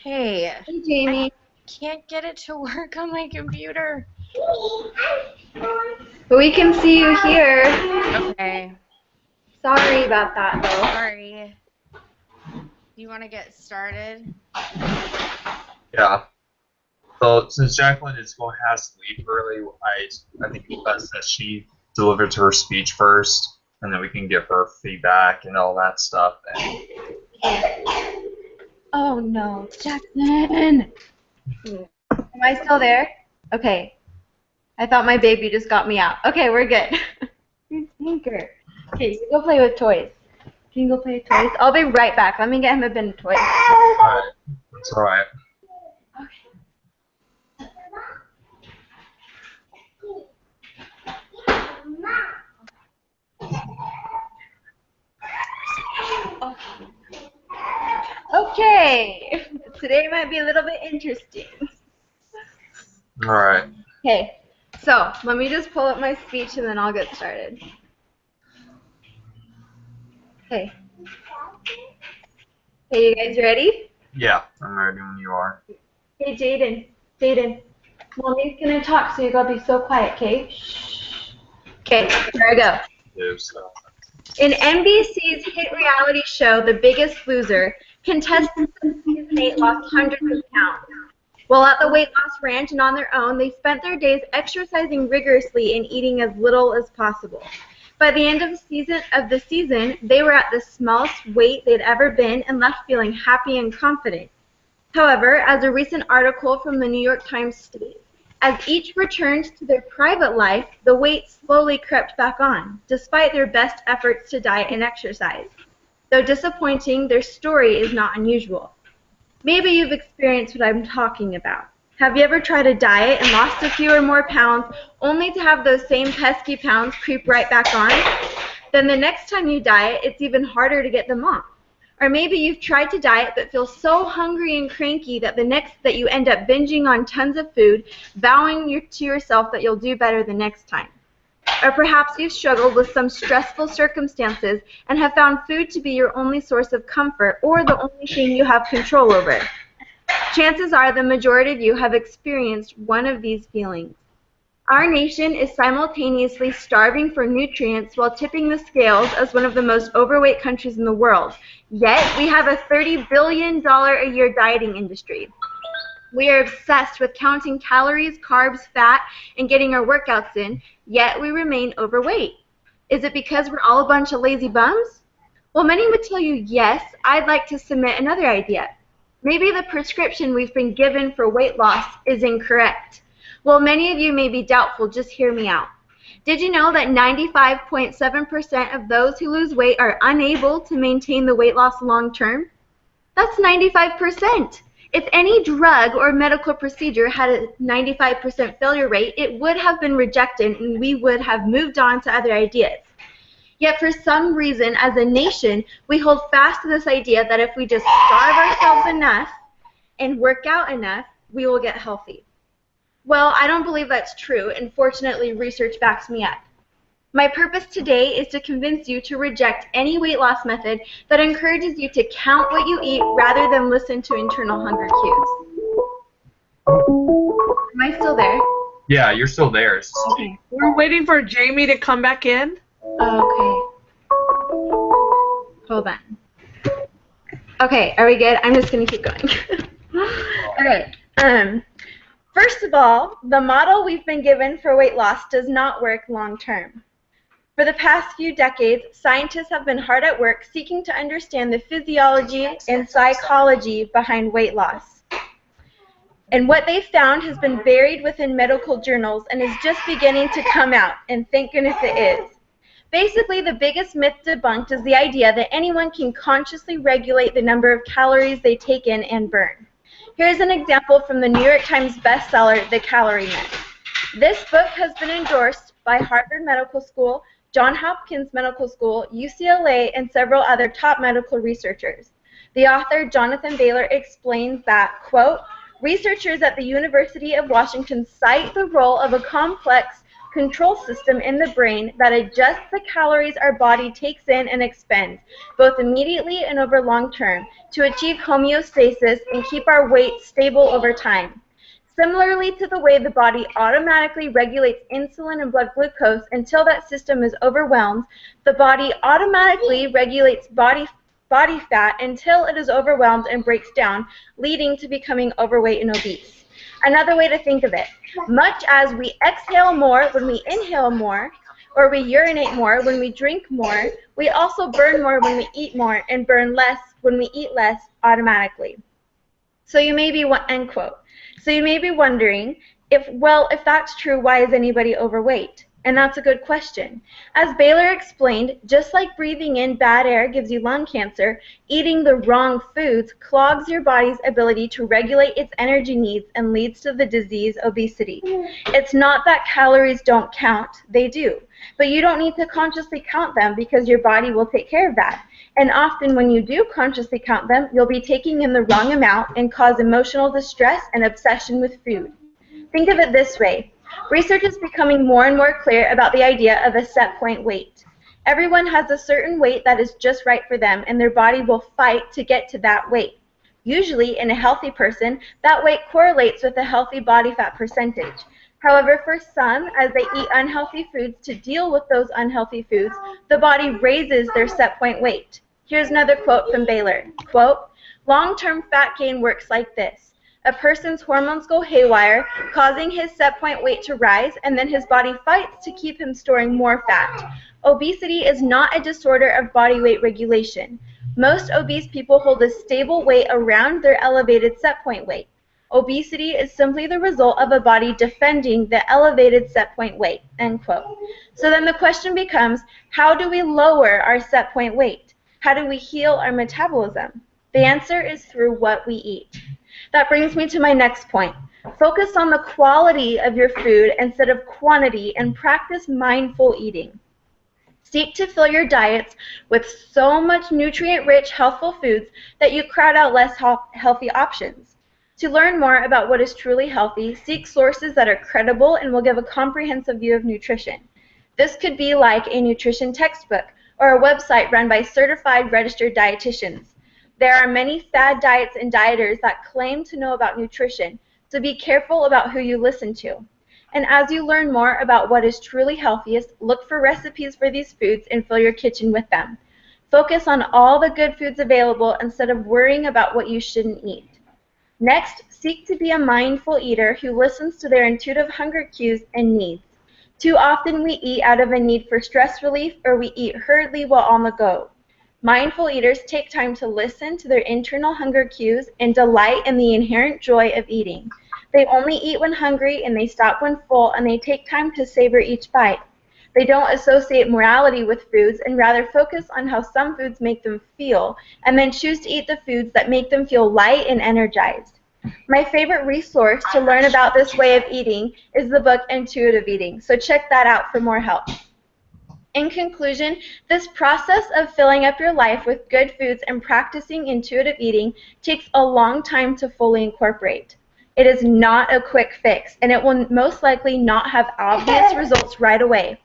Hey, Hey, I Jamie. can't get it to work on my computer. But we can see you here. Okay, Sorry about that, though. sorry. Do you want to get started? Yeah. So since Jacqueline is going has to leave early, I think it's best that she delivers her speech first, and then we can give her feedback and all that stuff. Oh, no. Jackson! Am I still there? Okay. I thought my baby just got me out. Okay, we're good. You stinker. Okay, you go play with toys. Can you go play with toys? I'll be right back. Let me get him a bin of toys. Alright, that's all right. Okay. Today might be a little bit interesting. All right. Okay, so let me just pull up my speech and then I'll get started. Okay. Hey, you guys ready? Yeah, I'm ready when you are. Hey, Jaden, Mommy's gonna talk, so you gotta be so quiet, okay? Shh. Okay, here I go. So. In NBC's hit reality show, The Biggest Loser, contestants of season 8 lost hundreds of pounds. While at the weight loss ranch and on their own, they spent their days exercising rigorously and eating as little as possible. By the end of the season, they were at the smallest weight they'd ever been and left feeling happy and confident. However, as a recent article from the New York Times states, as each returned to their private life, the weight slowly crept back on, despite their best efforts to diet and exercise. Though disappointing, their story is not unusual. Maybe you've experienced what I'm talking about. Have you ever tried a diet and lost a few or more pounds only to have those same pesky pounds creep right back on? Then the next time you diet, it's even harder to get them off. Or maybe you've tried to diet but feel so hungry and cranky that you end up binging on tons of food, vowing to yourself that you'll do better the next time. Or perhaps you've struggled with some stressful circumstances and have found food to be your only source of comfort or the only thing you have control over. Chances are the majority of you have experienced one of these feelings. Our nation is simultaneously starving for nutrients while tipping the scales as one of the most overweight countries in the world. Yet, we have a $30 billion a year dieting industry. We are obsessed with counting calories, carbs, fat, and getting our workouts in, yet we remain overweight. Is it because we're all a bunch of lazy bums? Well, many would tell you yes. I'd like to submit another idea. Maybe the prescription we've been given for weight loss is incorrect. Well, many of you may be doubtful. Just hear me out. Did you know that 95.7% of those who lose weight are unable to maintain the weight loss long term? That's 95%. If any drug or medical procedure had a 95% failure rate, it would have been rejected and we would have moved on to other ideas. Yet for some reason, as a nation, we hold fast to this idea that if we just starve ourselves enough and work out enough, we will get healthy. Well, I don't believe that's true, and fortunately, research backs me up. My purpose today is to convince you to reject any weight loss method that encourages you to count what you eat rather than listen to internal hunger cues. Am I still there? Yeah, you're still there. Okay. We're waiting for Jamie to come back in. Okay. Hold on. Okay, are we good? I'm just going to keep going. Okay. First of all, the model we've been given for weight loss does not work long term. For the past few decades, scientists have been hard at work seeking to understand the physiology and psychology behind weight loss. And what they found has been buried within medical journals and is just beginning to come out, and thank goodness it is. Basically, the biggest myth debunked is the idea that anyone can consciously regulate the number of calories they take in and burn. Here's an example from the New York Times bestseller, The Calorie Myth. This book has been endorsed by Harvard Medical School, Johns Hopkins Medical School, UCLA, and several other top medical researchers. The author, Jonathan Baylor, explains that, quote, researchers at the University of Washington cite the role of a complex control system in the brain that adjusts the calories our body takes in and expends, both immediately and over long term, to achieve homeostasis and keep our weight stable over time. Similarly to the way the body automatically regulates insulin and blood glucose until that system is overwhelmed, the body automatically regulates body fat until it is overwhelmed and breaks down, leading to becoming overweight and obese. Another way to think of it, much as we exhale more when we inhale more, or we urinate more when we drink more, we also burn more when we eat more and burn less when we eat less automatically. So you may be, end quote. So you may be wondering, if that's true, why is anybody overweight? And that's a good question. As Baylor explained, just like breathing in bad air gives you lung cancer, eating the wrong foods clogs your body's ability to regulate its energy needs and leads to the disease obesity. It's not that calories don't count, they do. But you don't need to consciously count them because your body will take care of that. And often when you do consciously count them, you'll be taking in the wrong amount and cause emotional distress and obsession with food. Think of it this way. Research is becoming more and more clear about the idea of a set point weight. Everyone has a certain weight that is just right for them, and their body will fight to get to that weight. Usually, in a healthy person, that weight correlates with a healthy body fat percentage. However, for some, as they eat unhealthy foods to deal with those unhealthy foods, the body raises their set point weight. Here's another quote from Baylor. Quote, "Long-term fat gain works like this. A person's hormones go haywire, causing his set point weight to rise, and then his body fights to keep him storing more fat. Obesity is not a disorder of body weight regulation. Most obese people hold a stable weight around their elevated set point weight. Obesity is simply the result of a body defending the elevated set point weight." End quote. So then the question becomes, how do we lower our set point weight? How do we heal our metabolism? The answer is through what we eat. That brings me to my next point. Focus on the quality of your food instead of quantity and practice mindful eating. Seek to fill your diets with so much nutrient-rich, healthful foods that you crowd out less healthy options. To learn more about what is truly healthy, seek sources that are credible and will give a comprehensive view of nutrition. This could be like a nutrition textbook or a website run by certified registered dietitians. There are many fad diets and dieters that claim to know about nutrition, so be careful about who you listen to. And as you learn more about what is truly healthiest, look for recipes for these foods and fill your kitchen with them. Focus on all the good foods available instead of worrying about what you shouldn't eat. Next, seek to be a mindful eater who listens to their intuitive hunger cues and needs. Too often we eat out of a need for stress relief, or we eat hurriedly while on the go. Mindful eaters take time to listen to their internal hunger cues and delight in the inherent joy of eating. They only eat when hungry, and they stop when full, and they take time to savor each bite. They don't associate morality with foods and rather focus on how some foods make them feel, and then choose to eat the foods that make them feel light and energized. My favorite resource to learn about this way of eating is the book Intuitive Eating, so check that out for more help. In conclusion, this process of filling up your life with good foods and practicing intuitive eating takes a long time to fully incorporate. It is not a quick fix, and it will most likely not have obvious results right away.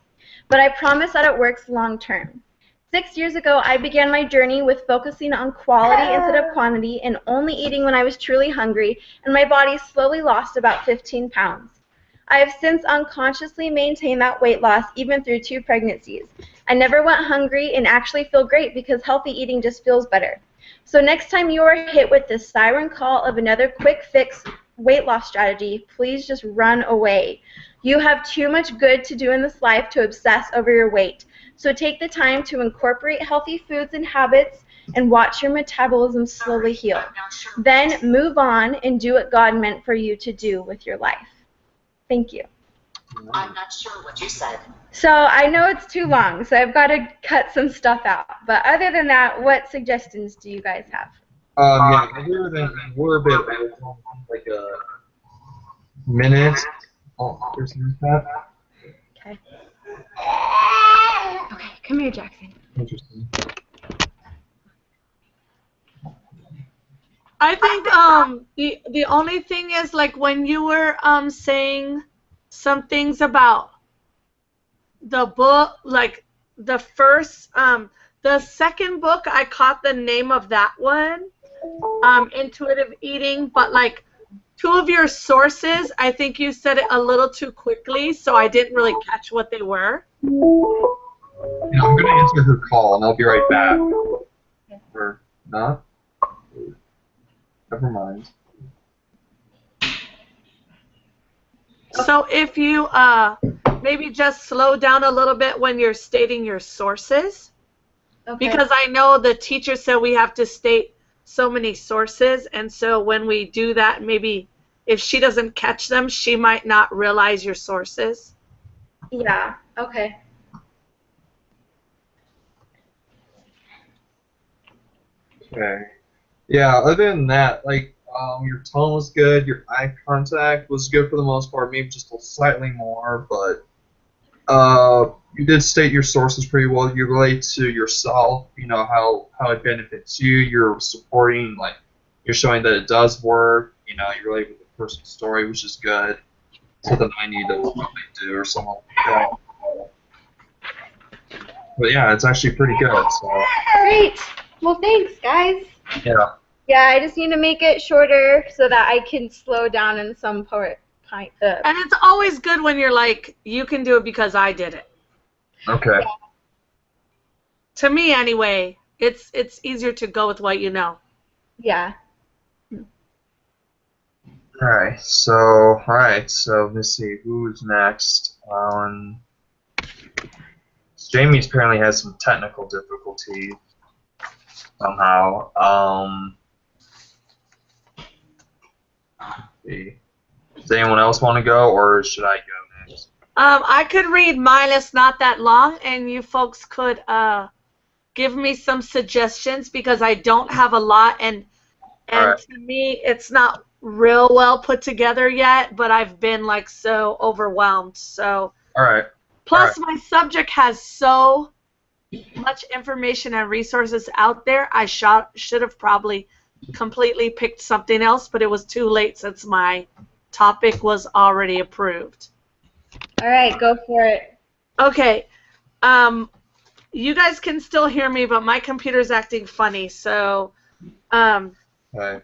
But I promise that it works long term. 6 years ago, I began my journey with focusing on quality instead of quantity and only eating when I was truly hungry, and my body slowly lost about 15 pounds. I have since unconsciously maintained that weight loss even through 2 pregnancies. I never went hungry and actually feel great because healthy eating just feels better. So next time you are hit with the siren call of another quick fix weight loss strategy, please just run away. You have too much good to do in this life to obsess over your weight. So take the time to incorporate healthy foods and habits and watch your metabolism slowly heal. Then move on and do what God meant for you to do with your life. Thank you. I'm not sure what you said. So I know it's too long, so I've got to cut some stuff out. But other than that, what suggestions do you guys have? Yeah, other than we're a bit over, like a minute. Oh, there's that. Okay. Okay, come here, Jackson. Interesting. I think the only thing is, like, when you were saying some things about the book, like the first, the second book, I caught the name of that one, Intuitive Eating, but like two of your sources, I think you said it a little too quickly, so I didn't really catch what they were. Yeah, I'm gonna answer her call, and I'll be right back. Or not? Never mind. So if you maybe just slow down a little bit when you're stating your sources, Okay. because I know the teacher said we have to state so many sources, and so when we do that, maybe if she doesn't catch them, she might not realize your sources. Yeah. Okay. Okay. Yeah, other than that, like, your tone was good, your eye contact was good for the most part, maybe just slightly more, but you did state your sources pretty well. You relate to yourself, you know, how it benefits you. You're supporting, like, you're showing that it does work. You know, you relate with the person's story, which is good. Something I need to probably do or someone like that. But yeah, it's actually pretty good. So Great. Well, thanks, guys. yeah, Yeah, I just need to make it shorter so that I can slow down in some part. And it's always good when you're like, you can do it because I did it. okay. To me, anyway, it's easier to go with what you know. Yeah. Alright, so let's see, who's next? Jamie apparently has some technical difficulty somehow. Let's see. Does anyone else want to go, or should I go next? I could read mine. It's not that long, and you folks could give me some suggestions because I don't have a lot, and Alright. to me, it's not real well put together yet. But I've been like so overwhelmed. So Alright. plus, my subject has so much information and resources out there. I should have probably completely picked something else, but it was too late since my topic was already approved. All right, go for it. Okay. You guys can still hear me, but my computer's acting funny. So, Okay.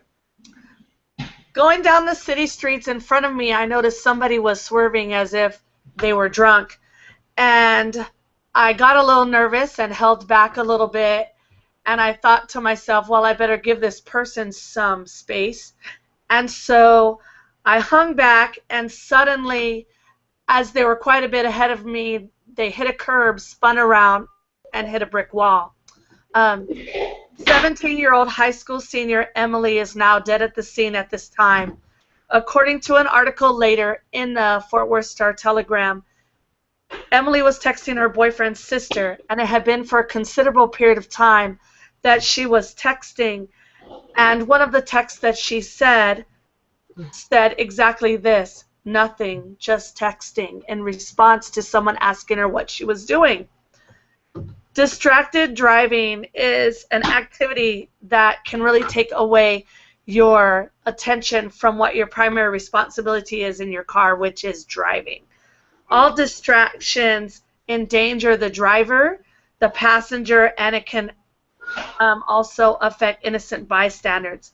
going down the city streets in front of me, I noticed somebody was swerving as if they were drunk. And I got a little nervous and held back a little bit. And I thought to myself, well, I better give this person some space. And so I hung back, and suddenly, as they were quite a bit ahead of me, they hit a curb, spun around, and hit a brick wall. 17-year-old high school senior Emily is now dead at the scene at this time. According to an article later in the Fort Worth Star-Telegram, Emily was texting her boyfriend's sister, and it had been for a considerable period of time that she was texting, and one of the texts that she said exactly this: nothing, just texting, in response to someone asking her what she was doing. Distracted driving is an activity that can really take away your attention from what your primary responsibility is in your car, which is driving. All distractions endanger the driver, the passenger, and it can also affect innocent bystanders.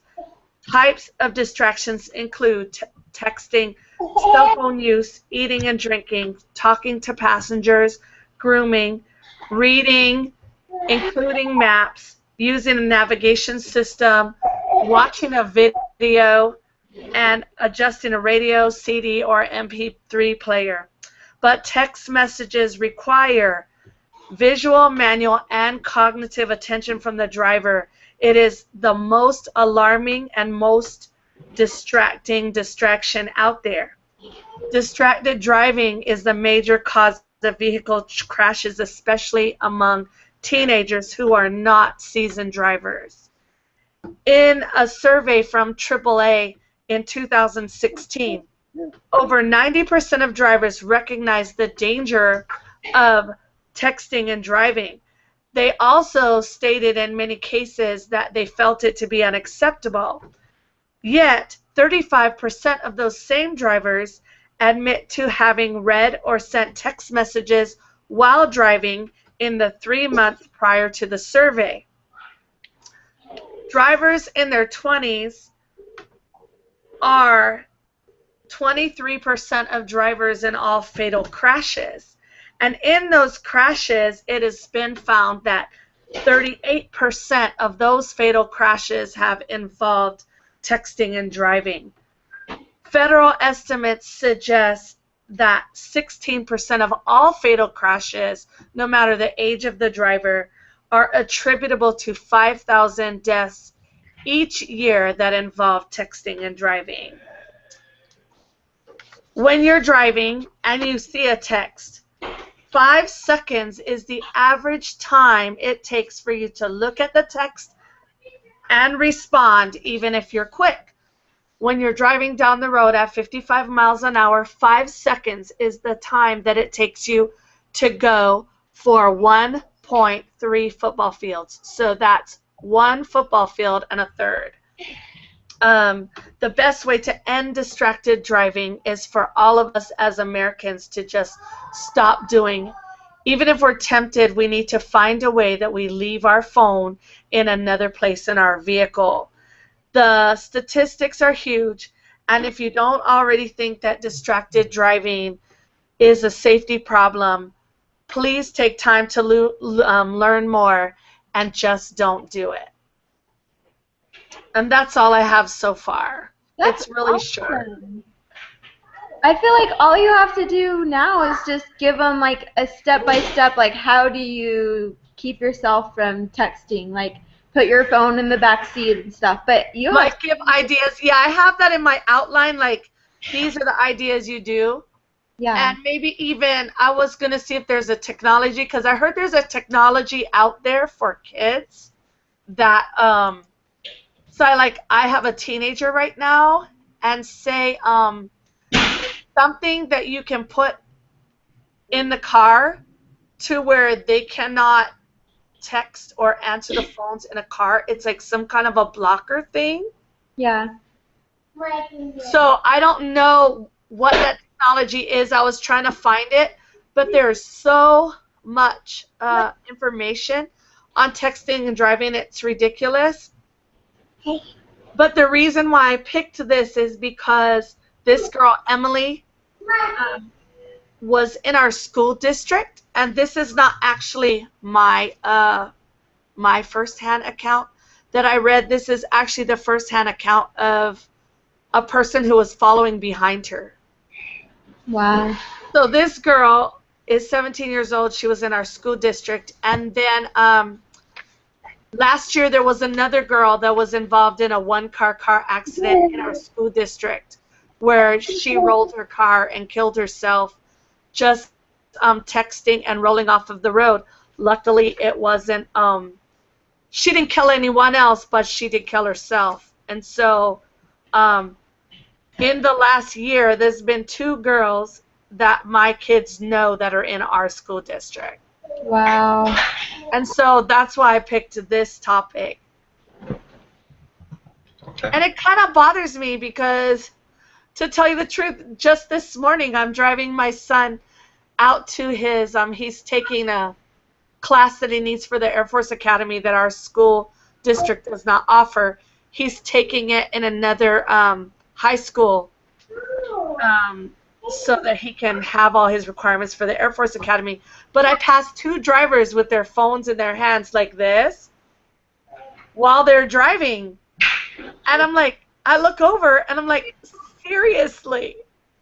Types of distractions include texting, cell phone use, eating and drinking, talking to passengers, grooming, reading, including maps, using a navigation system, watching a video, and adjusting a radio, CD, or MP3 player. But text messages require visual, manual, and cognitive attention from the driver. It is the most alarming and most distraction out there. Distracted driving is the major cause of vehicle crashes, especially among teenagers who are not seasoned drivers. In a survey from AAA in 2016, over 90% of drivers recognize the danger of texting and driving. They also stated in many cases that they felt it to be unacceptable. Yet, 35% of those same drivers admit to having read or sent text messages while driving in the 3 months prior to the survey. Drivers in their 20s are 23% of drivers in all fatal crashes. And in those crashes, it has been found that 38% of those fatal crashes have involved texting and driving. Federal estimates suggest that 16% of all fatal crashes, no matter the age of the driver, are attributable to 5,000 deaths each year that involve texting and driving. When you're driving and you see a text, 5 seconds is the average time it takes for you to look at the text and respond, even if you're quick. When you're driving down the road at 55 miles an hour, 5 seconds is the time that it takes you to go for 1.3 football fields. So that's 1 football field and a third. The best way to end distracted driving is for all of us as Americans to just stop doing. Even if we're tempted, we need to find a way that we leave our phone in another place in our vehicle. The statistics are huge, and if you don't already think that distracted driving is a safety problem, please take time to learn more and just don't do it. And that's all I have so far. That's it's really awesome. short. I feel like all you have to do now is just give them like a step-by-step, like how do you keep yourself from texting, like put your phone in the back seat and stuff. But you like give ideas. Yeah, I have that in my outline. Like these are the ideas you do. Yeah. And maybe even I was gonna see if there's a technology, because I heard there's a technology out there for kids that so I have a teenager right now, and say something that you can put in the car to where they cannot text or answer the phones in a car. It's like some kind of a blocker thing. Yeah. So I don't know what that technology is. I was trying to find it, but there's so much information on texting and driving. It's ridiculous. But the reason why I picked this is because this girl, Emily, was in our school district, and this is not actually my my first-hand account that I read. This is actually the first-hand account of a person who was following behind her. Wow. So this girl is 17 years old. She was in our school district, and then last year there was another girl that was involved in a one-car accident in our school district where she rolled her car and killed herself just texting and rolling off of the road. Luckily, it wasn't, she didn't kill anyone else, but she did kill herself. And so in the last year, there's been 2 girls that my kids know that are in our school district. Wow. And so that's why I picked this topic. Okay. And it kind of bothers me because, to tell you the truth, just this morning I'm driving my son out to his, he's taking a class that he needs for the Air Force Academy that our school district does not offer. He's taking it in another high school so that he can have all his requirements for the Air Force Academy. But I passed 2 drivers with their phones in their hands like this while they're driving. And I'm like, I look over and I'm like, seriously?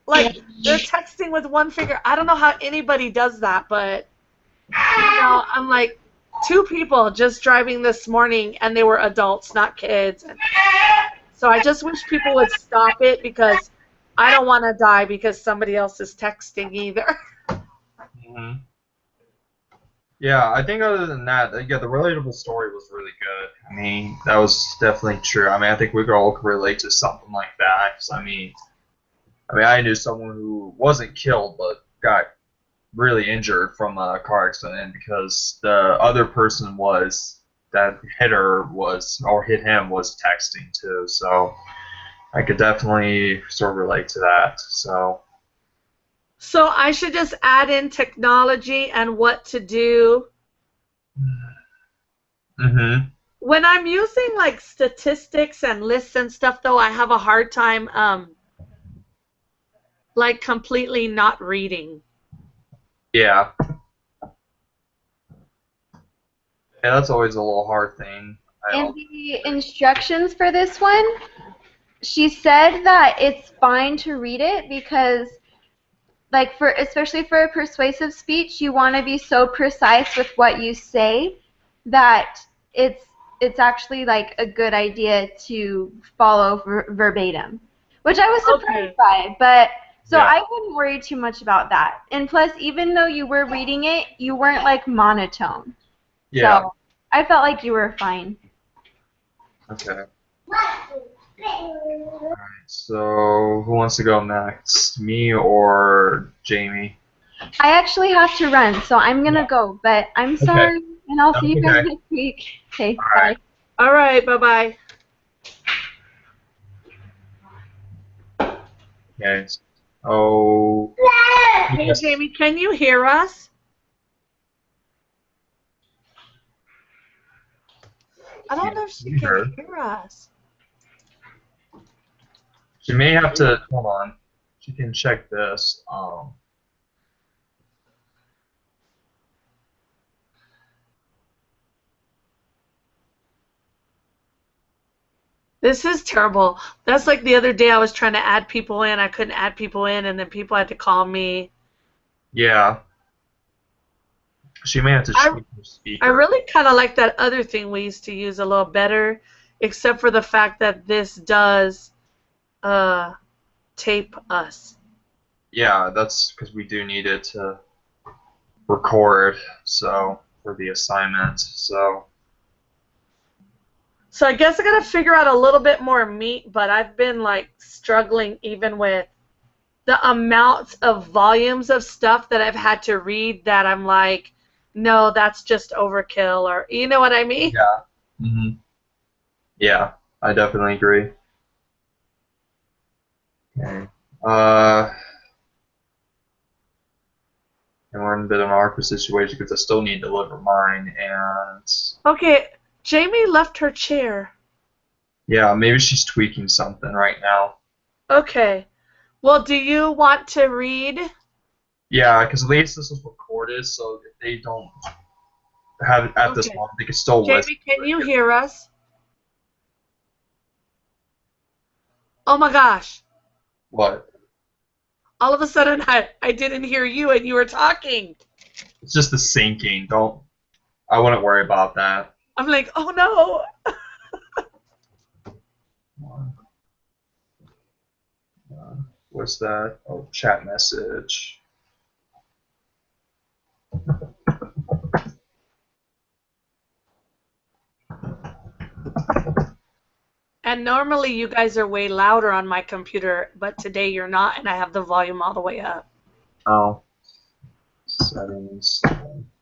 Like, they're texting with one finger. I don't know how anybody does that, but, I'm like, 2 people just driving this morning, and they were adults, not kids. So I just wish people would stop it, because I don't want to die because somebody else is texting either. Mm-hmm. Yeah, I think other than that, yeah, the relatable story was really good. I mean, that was definitely true. I mean, I think we could all relate to something like that. 'Cause, I mean, I knew someone who wasn't killed but got really injured from a car accident because the other person that hit her or hit him was texting too. So I could definitely sort of relate to that. So So I should just add in technology and what to do. Mm-hmm. When I'm using like statistics and lists and stuff, though, I have a hard time like completely not reading. Yeah. Yeah, that's always a little hard thing. In the instructions for this one, she said that it's fine to read it because, like, especially for a persuasive speech, you want to be so precise with what you say that it's actually like a good idea to follow verbatim, which I was surprised by. But so Yeah. I wouldn't worry too much about that. And plus, even though you were reading it, you weren't like monotone. Yeah. So I felt like you were fine. Okay. Alright, so who wants to go next? Me or Jamie? I actually have to run, so I'm gonna go. But I'm sorry, and I'll see you guys Okay. next week. Okay, All bye. right. All right, bye-bye. Okay. Oh. Hey, Yes. Jamie, can you hear us? I don't know if she Hear her. can hear us. She may have to hold on. She can check this. This is terrible. That's like the other day I was trying to add people in. I couldn't add people in, and then people had to call me. Yeah. She may have to tweak her speaker. I really kind of like that other thing we used to use a little better, except for the fact that this does tape us. Yeah, that's because we do need it to record, so for the assignment. So I guess I gotta figure out a little bit more meat, but I've been like struggling even with the amount of volumes of stuff that I've had to read that I'm like, no, that's just overkill, or you know what I mean? yeah. Mhm. Yeah, I definitely agree. Okay. And we're in a bit of an awkward situation because I still need to deliver mine, and Okay, Jamie left her chair. yeah, maybe she's tweaking something right now. Okay. Well, do you want to read? Yeah, because at least this was recorded, so if they don't have it at this Okay. moment, they can still listen. Jamie, can you hear us? Oh my gosh. What? All of a sudden, I didn't hear you and you were talking. It's just the syncing. I wouldn't worry about that. I'm like, oh no. What's that? Oh, chat message. And normally you guys are way louder on my computer, but today you're not, and I have the volume all the way up. Oh. Settings.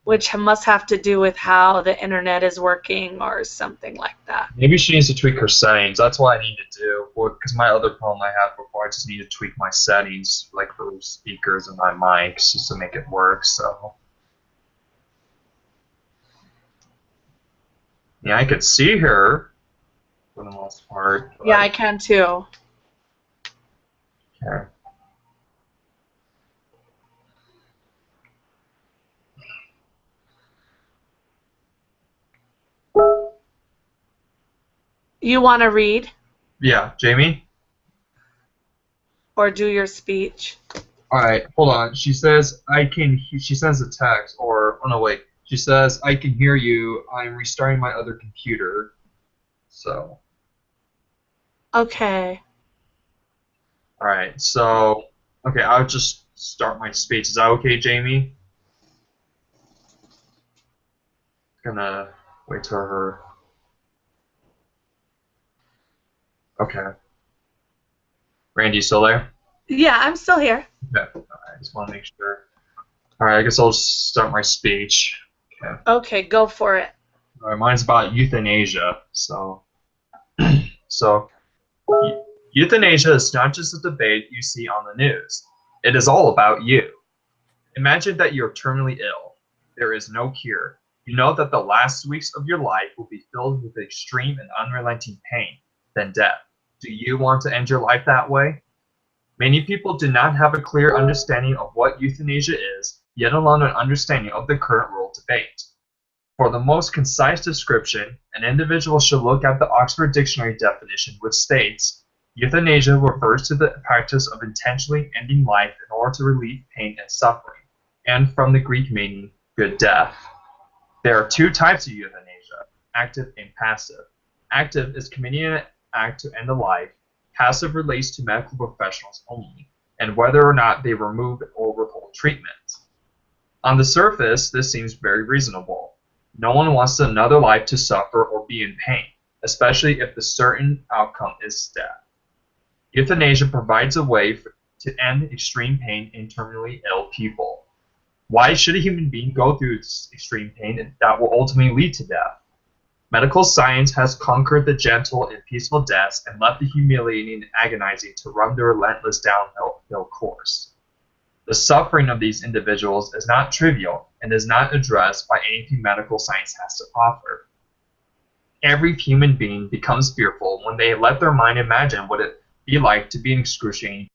Which must have to do with how the internet is working or something like that. Maybe she needs to tweak her settings. That's what I need to do. Because my other problem I had before, I just need to tweak my settings, like for speakers and my mics, just to make it work. So. Yeah, I could see her for the most part. Yeah, I can too. Okay. You want to read Yeah, Jamie? or do your speech? Alright, hold on. She says, she sends a text, or, oh no, wait. She says, I can hear you. I'm restarting my other computer. So. Okay. Alright, so, okay, I'll just start my speech. Is that okay, Jamie? Gonna wait till her. Okay. Randy, you still there? Yeah, I'm still here. Okay. I just want to make sure. Alright, I guess I'll start my speech. Okay. Okay, go for it. Alright, mine's about euthanasia. So, euthanasia is not just a debate you see on the news. It is all about you. Imagine that you're terminally ill. There is no cure. You know that the last weeks of your life will be filled with extreme and unrelenting pain, then death. Do you want to end your life that way? Many people do not have a clear understanding of what euthanasia is, yet alone an understanding of the current world debate. For the most concise description, an individual should look at the Oxford Dictionary definition, which states, euthanasia refers to the practice of intentionally ending life in order to relieve pain and suffering, and from the Greek meaning, good death. There are two types of euthanasia, active and passive. Active is committing an act to end a life. Passive relates to medical professionals only, and whether or not they remove or withhold treatment. On the surface, this seems very reasonable. No one wants another life to suffer or be in pain, especially if the certain outcome is death. Euthanasia provides a way to end extreme pain in terminally ill people. Why should a human being go through extreme pain that will ultimately lead to death? Medical science has conquered the gentle and peaceful deaths and left the humiliating and agonizing to run their relentless downhill course. The suffering of these individuals is not trivial and is not addressed by anything medical science has to offer. Every human being becomes fearful when they let their mind imagine what it would be like to be in excruciating